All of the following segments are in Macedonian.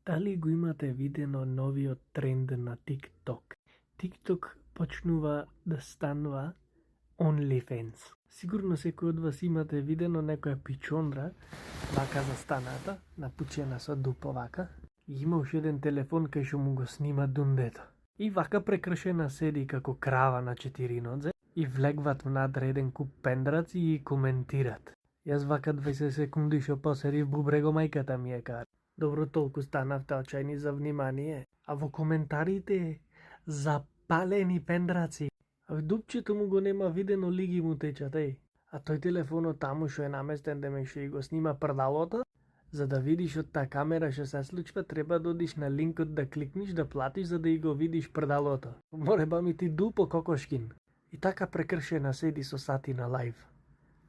Дали го имате видено новиот тренд на TikTok? TikTok почнува да станува OnlyFans. Сигурно секој од вас имате видено некоја пичондра, вака застаната, напучена со дупо вака, и има уште еден телефон кај што му го снима дундето. И вака прекршена седи како крава на 4 нодзе и влегват внатре еден куп пендраци и коментират. Јас вака 20 секунди што посерив бубрего мајката ми е кар. Добро, толку станавте очајни за внимание. А во коментарите запалени пендраци. А дупчето му го нема видено, лиги му течат, А тој телефонот таму што е наместен деме што и го снима прдалото, за да видиш од таа камера што се случва, треба да одиш на линкот да кликниш, да платиш за да и го видиш прдалото. Мореба ми ти дупо кокошкин. И така прекршена седи со сати на лајв.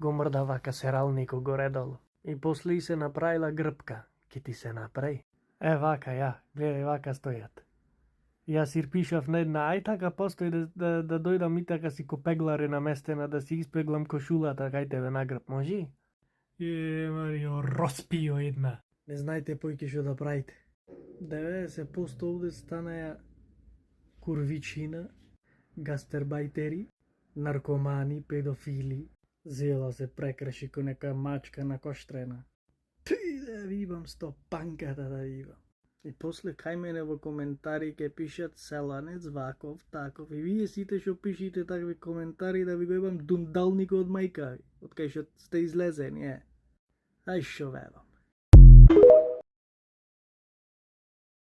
Го мрда вака сералнико горе-долу. И после и се направила грбка. Ке ти се направи. Вака, гледај, вака стојат. Јас ирпишав на една, ај така постои да дојдам и така си ко пегларе наместена, да си испеглам кошулата, кај тебе на грб, можи? Марио, роспио една. Не знаете појќе што да правите. 90% овде станаја курвичина, гастербајтери, наркомани, педофили. Зела се прекрши ко нека мачка на коштрена. Да вибам стопанката да вибам. И после кај мене во коментари ке пишат селанец, ваков, таков. И вие сите што пишите такви коментари да ви го ебам дундалникот од мајка ви. Од кај што сте излезени, Ај шо вебам.